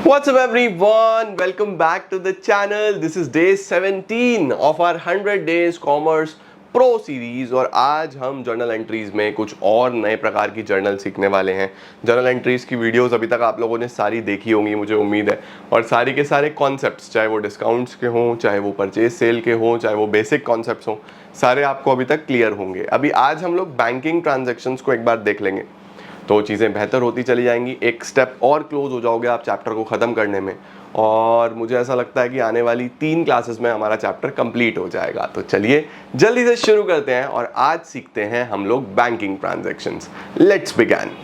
What's up everyone? Welcome back to the channel. This is day 17 of our 100 days commerce pro series और आज हम journal entries में कुछ और नए प्रकार की जर्नल सीखने वाले हैं। जर्नल एंट्रीज की वीडियोस अभी तक आप लोगों ने सारी देखी होंगी मुझे उम्मीद है, और सारी के सारे कॉन्सेप्ट्स, चाहे वो डिस्काउंट्स के हों, चाहे वो परचेज सेल के हों, चाहे वो बेसिक कॉन्सेप्ट्स हों, सारे आपको अभी तक क्लियर होंगे। अभी आज हम लोग बैंकिंग ट्रांजेक्शन्स को एक बार देख लेंगे तो चीज़ें बेहतर होती चली जाएंगी। एक स्टेप और क्लोज हो जाओगे आप चैप्टर को ख़त्म करने में, और मुझे ऐसा लगता है कि आने वाली 3 क्लासेस में हमारा चैप्टर कंप्लीट हो जाएगा। तो चलिए जल्दी से शुरू करते हैं और आज सीखते हैं हम लोग बैंकिंग ट्रांजैक्शंस। Let's begin.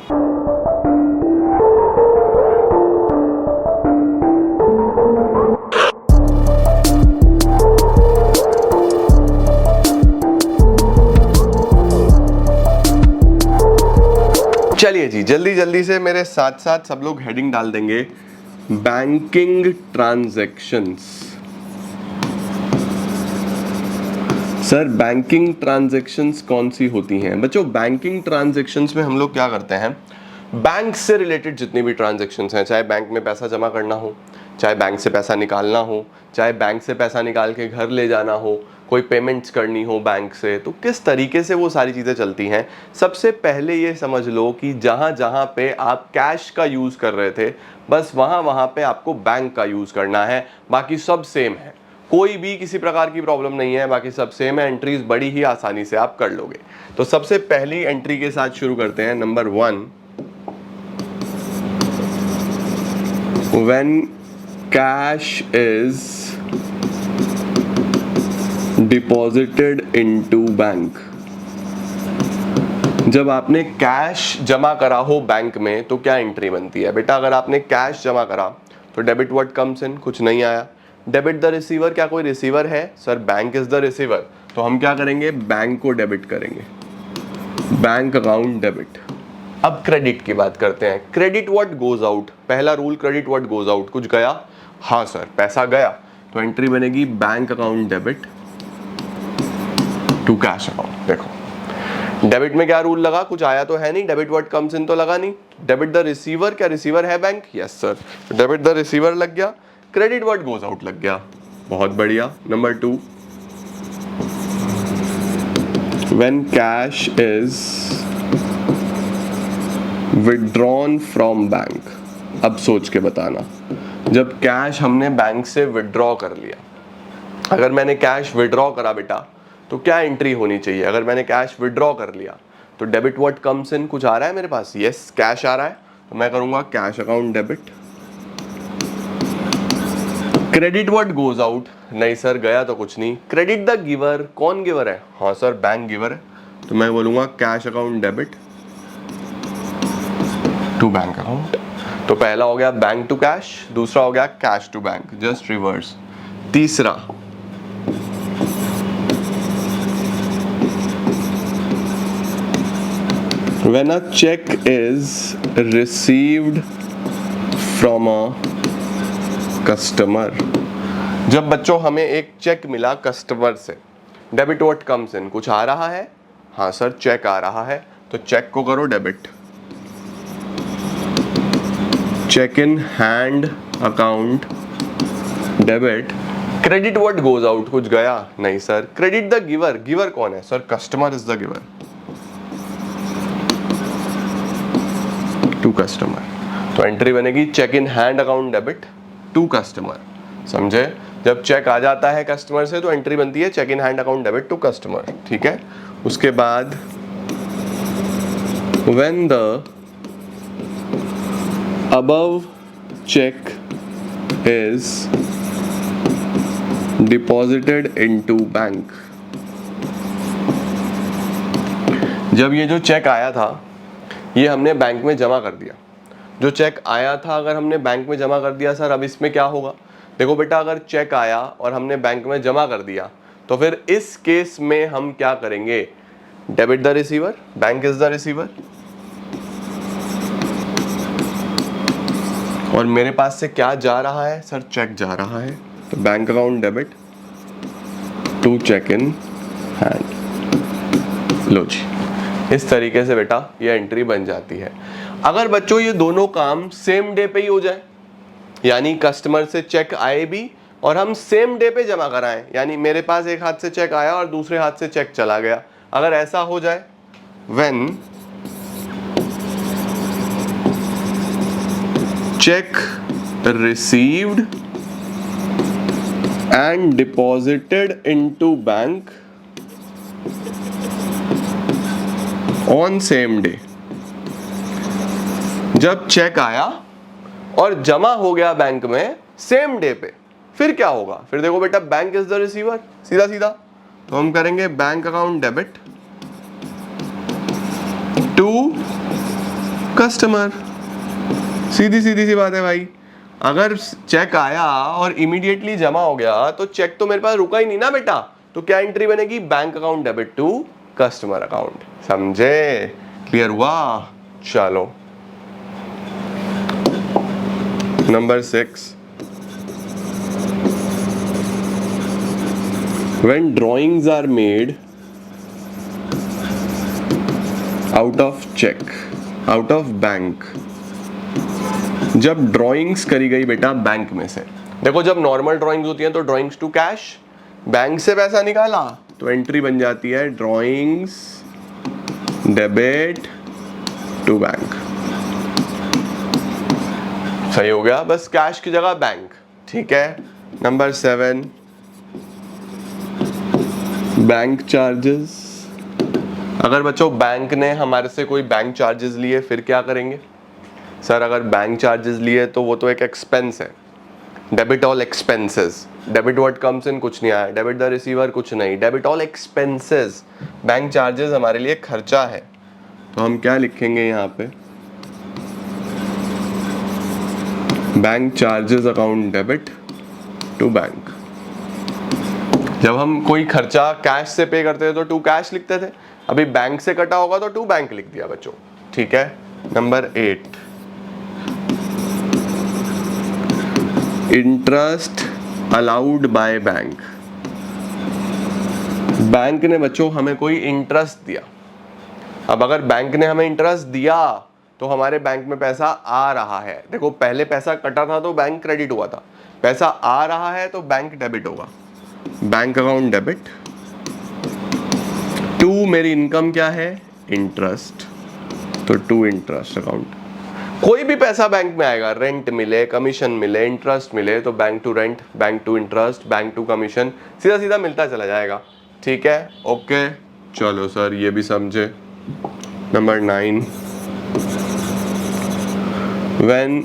चलिए जी, जल्दी जल्दी से मेरे साथ साथ सब लोग हेडिंग डाल देंगे banking transactions. Sir banking transactions कौन सी होती हैं? बच्चों बैंकिंग ट्रांजैक्शंस में हम लोग क्या करते हैं, बैंक से रिलेटेड जितनी भी ट्रांजैक्शंस हैं, चाहे बैंक में पैसा जमा करना हो, चाहे बैंक से पैसा निकालना हो, चाहे बैंक से पैसा निकाल के घर ले जाना हो, कोई पेमेंट्स करनी हो बैंक से, तो किस तरीके से वो सारी चीज़ें चलती हैं। सबसे पहले ये समझ लो कि जहाँ जहाँ पे आप कैश का यूज़ कर रहे थे, बस वहाँ वहाँ पे आपको बैंक का यूज़ करना है, बाकी सब सेम है। कोई भी किसी प्रकार की प्रॉब्लम नहीं है, बाकी सब सेम है। एंट्रीज बड़ी ही आसानी से आप कर लोगे। तो सबसे पहली एंट्री के साथ शुरू करते हैं। Number 1, when cash is deposited into bank. जब आपने कैश जमा करा हो बैंक में तो क्या एंट्री बनती है? बेटा अगर आपने कैश जमा करा तो डेबिट व्हाट कम्स इन, कुछ नहीं आया। डेबिट द रिसीवर, क्या कोई रिसीवर है? Sir bank is the receiver, तो हम क्या करेंगे, बैंक को डेबिट करेंगे, बैंक अकाउंट डेबिट। अब क्रेडिट की बात करते हैं। क्रेडिट व्हाट गोज आउट, पहला rule credit what goes out, कुछ गया? हाँ सर पैसा गया, तो एंट्री बनेगी bank account debit to cash account. देखो डेबिट में क्या रूल लगा, कुछ आया तो है नहीं, डेबिट व्हाट कम्स इन तो लगा नहीं। डेबिट द रिसीवर, क्या रिसीवर है bank? Yes sir, debit the receiver लग गया, क्रेडिट व्हाट गोज आउट लग गया, बहुत बढ़िया। Number 2, when cash is withdrawn from bank. अब सोच के बताना, जब कैश हमने बैंक से विड्रॉ कर लिया, अगर मैंने कैश विड्रॉ करा बेटा तो क्या एंट्री होनी चाहिए? अगर मैंने कैश विड्रॉ कर लिया तो डेबिट व्हाट कम्स इन, कुछ आ रहा है मेरे पास? यस कैश आ रहा है, तो मैं करूंगा cash account debit. Credit what goes out, नहीं सर गया तो कुछ नहीं। क्रेडिट द गिवर, कौन गिवर है? हाँ सर बैंक गिवर है, तो मैं बोलूंगा cash account debit to bank account. तो पहला हो गया बैंक टू कैश, दूसरा हो गया cash to bank, just reverse. तीसरा, when a check is received from a customer। जब बच्चों हमें एक चेक मिला कस्टमर से, डेबिट व्हाट कम्स इन, कुछ आ रहा है? हाँ सर चेक आ रहा है, तो चेक को करो debit, cheque in hand account debit. Credit what goes out, कुछ गया? नहीं sir. Credit the giver, giver कौन है? Sir customer is the giver to customer, तो एंट्री बनेगी cheque in hand account debit to customer. समझे? जब चेक आ जाता है कस्टमर से तो एंट्री बनती है cheque in hand account debit to customer, ठीक है। उसके बाद when the above cheque is deposited into bank. जब ये जो चेक आया था ये हमने बैंक में जमा कर दिया, जो चेक आया था अगर हमने बैंक में जमा कर दिया, सर अब इसमें क्या होगा? देखो बेटा अगर चेक आया और हमने बैंक में जमा कर दिया तो फिर इस केस में हम क्या करेंगे, debit the receiver, bank is the receiver, और मेरे पास से क्या जा रहा है? सर चेक जा रहा है, तो bank account debit to cheque in hand. लो जी, इस तरीके से बेटा ये एंट्री बन जाती है। अगर बच्चों ये दोनों काम सेम डे पे ही हो जाए, यानी कस्टमर से चेक आए भी और हम सेम डे पे जमा कराएं, यानी मेरे पास एक हाथ से चेक आया और दूसरे हाथ से चेक चला गया, अगर ऐसा हो जाए, when check received and deposited into bank on same day, जब चेक आया और जमा हो गया बैंक में सेम डे पे, फिर क्या होगा? फिर देखो बेटा, बैंक इज द रिसीवर, सीधा सीधा, तो हम करेंगे bank account debit to customer. सीधी सीधी सी बात है भाई, अगर चेक आया और इमीडिएटली जमा हो गया तो चेक तो मेरे पास रुका ही नहीं ना बेटा, तो क्या एंट्री बनेगी? Bank account debit to customer account. समझे? क्लियर हुआ? चलो number 6, when drawings are made out of check, out of bank, जब ड्राइंग्स करी गई बेटा बैंक में से, देखो जब नॉर्मल ड्राइंग्स होती हैं तो ड्राइंग्स टू कैश, बैंक से पैसा निकाला तो एंट्री बन जाती है ड्राइंग्स डेबिट टू बैंक। सही हो गया, बस कैश की जगह बैंक। ठीक है। Number 7, bank charges. अगर बच्चों बैंक ने हमारे से कोई बैंक चार्जेस लिए फिर क्या करेंगे? सर अगर बैंक चार्जेस लिए तो वो तो एक एक्सपेंस है, debit all expenses. Debit what comes in, कुछ नहीं आया, डेबिट द रिसीवर कुछ नहीं, debit all expenses. Bank charges हमारे लिए खर्चा है, तो हम क्या लिखेंगे यहाँ पे? Bank charges account debit to bank. जब हम कोई खर्चा कैश से पे करते थे तो टू कैश लिखते थे, अभी बैंक से कटा होगा तो टू बैंक लिख दिया बच्चों। ठीक है। Number 8, interest allowed by bank. Bank ने बच्चों हमें कोई इंटरेस्ट दिया, अब अगर बैंक ने हमें इंटरेस्ट दिया तो हमारे बैंक में पैसा आ रहा है। देखो पहले पैसा कटा था तो बैंक क्रेडिट हुआ था, पैसा आ रहा है तो बैंक डेबिट होगा, बैंक अकाउंट डेबिट टू, मेरी इनकम क्या है? इंटरेस्ट, तो टू इंटरेस्ट अकाउंट। कोई भी पैसा बैंक में आएगा, रेंट मिले, कमीशन मिले, इंटरेस्ट मिले, तो bank to rent, bank to interest, bank to commission, सीधा सीधा मिलता चला जाएगा। ठीक है, ओके। चलो सर ये भी समझे। Number 9, when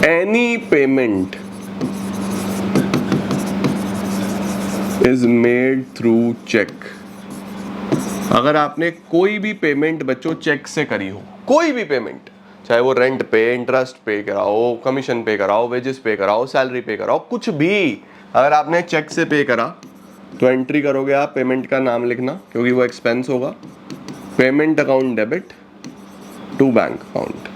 any payment is made through cheque. अगर आपने कोई भी पेमेंट बच्चों चेक से करी हो, कोई भी पेमेंट, चाहे वो रेंट पे, इंटरेस्ट पे कराओ, कमीशन पे कराओ, वेजेस पे कराओ, सैलरी पे कराओ, कुछ भी अगर आपने चेक से पे करा तो एंट्री करोगे आप, पेमेंट का नाम लिखना क्योंकि वो एक्सपेंस होगा, payment account debit to bank account.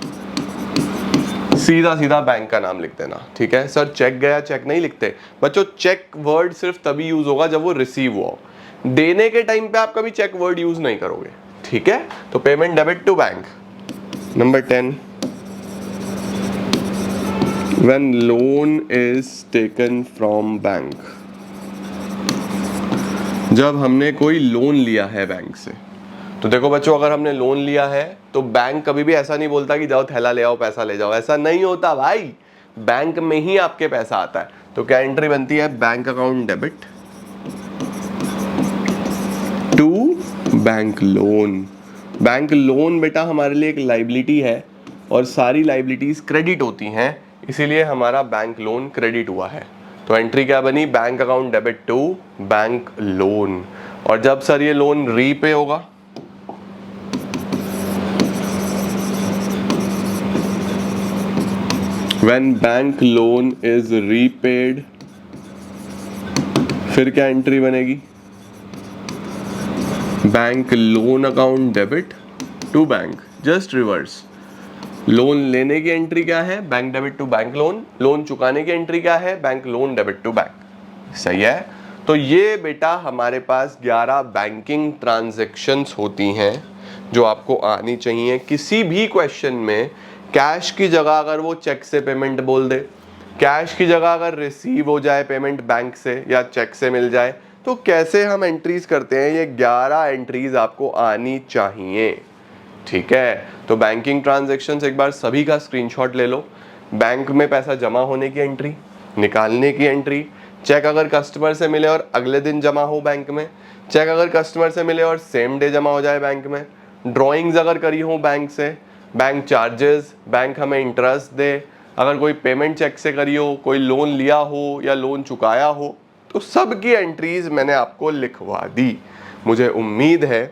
सीधा सीधा बैंक का नाम लिख देना। ठीक है सर, चेक गया, चेक नहीं लिखते बच्चों। चेक वर्ड सिर्फ तभी यूज होगा जब वो रिसीव हुआ, देने के टाइम पे आप कभी चेक वर्ड यूज नहीं करोगे। ठीक है, तो payment debit to bank. Number 10, when loan is taken from bank. जब हमने कोई लोन लिया है बैंक से, तो देखो बच्चों अगर हमने लोन लिया है तो बैंक कभी भी ऐसा नहीं बोलता कि जाओ थैला ले आओ पैसा ले जाओ, ऐसा नहीं होता भाई। बैंक में ही आपके पैसा आता है, तो क्या एंट्री बनती है? Bank account debit to bank loan. Bank loan बेटा हमारे लिए एक लाइबिलिटी है और सारी लाइबिलिटीज क्रेडिट होती हैं, इसीलिए हमारा बैंक लोन क्रेडिट हुआ है। तो एंट्री क्या बनी? Bank account debit to bank loan. और जब सर ये लोन रीपे होगा, when bank loan is repaid, फिर क्या एंट्री बनेगी? Bank loan account debit to bank, just reverse. Loan लेने की एंट्री क्या है? Bank debit to bank loan. Loan चुकाने की एंट्री क्या है? Bank loan debit to bank. सही है। तो ये बेटा हमारे पास 11 बैंकिंग ट्रांजैक्शंस होती हैं जो आपको आनी चाहिए। किसी भी क्वेश्चन में कैश की जगह अगर वो चेक से पेमेंट बोल दे, कैश की जगह अगर रिसीव हो जाए पेमेंट बैंक से या चेक से मिल जाए, तो कैसे हम एंट्रीज करते हैं, ये 11 एंट्रीज आपको आनी चाहिए। ठीक है, तो बैंकिंग ट्रांजैक्शंस एक बार सभी का स्क्रीनशॉट ले लो। बैंक में पैसा जमा होने की एंट्री, निकालने की एंट्री, चेक अगर कस्टमर से मिले और अगले दिन जमा हो बैंक में, चेक अगर कस्टमर से मिले और सेम डे जमा हो जाए बैंक में, ड्रॉइंग्स अगर करी हो बैंक से, बैंक चार्जेस, बैंक हमें इंटरेस्ट दे, अगर कोई पेमेंट चेक से करी हो, कोई लोन लिया हो या लोन चुकाया हो, तो सब की एंट्रीज मैंने आपको लिखवा दी। मुझे उम्मीद है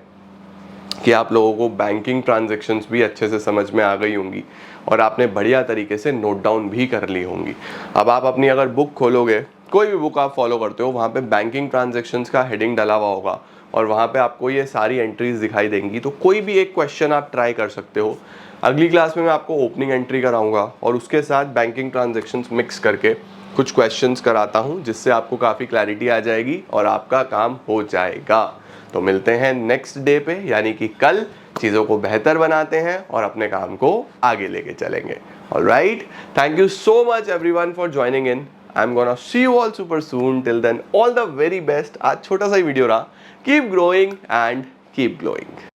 कि आप लोगों को बैंकिंग ट्रांजैक्शंस भी अच्छे से समझ में आ गई होंगी और आपने बढ़िया तरीके से नोट डाउन भी कर ली होंगी। अब आप अपनी अगर बुक खोलोगे, कोई भी बुक आप फॉलो करते हो, वहाँ पे बैंकिंग ट्रांजैक्शंस का हेडिंग डला हुआ होगा और वहाँ पे आपको ये सारी एंट्रीज दिखाई देंगी। तो कोई भी एक क्वेश्चन आप ट्राई कर सकते हो। अगली क्लास में मैं आपको ओपनिंग एंट्री कराऊंगा और उसके साथ बैंकिंग ट्रांजैक्शंस मिक्स करके कुछ क्वेश्चंस कराता हूँ, जिससे आपको काफ़ी क्लैरिटी आ जाएगी और आपका काम हो जाएगा। तो मिलते हैं नेक्स्ट डे पे, यानी कि कल। चीज़ों को बेहतर बनाते हैं और अपने काम को आगे लेके चलेंगे। Alright, thank you so much everyone for joining in. I am gonna see you all super soon. Till then all the very best. आज छोटा सा ही वीडियो रहा। Keep growing and keep glowing.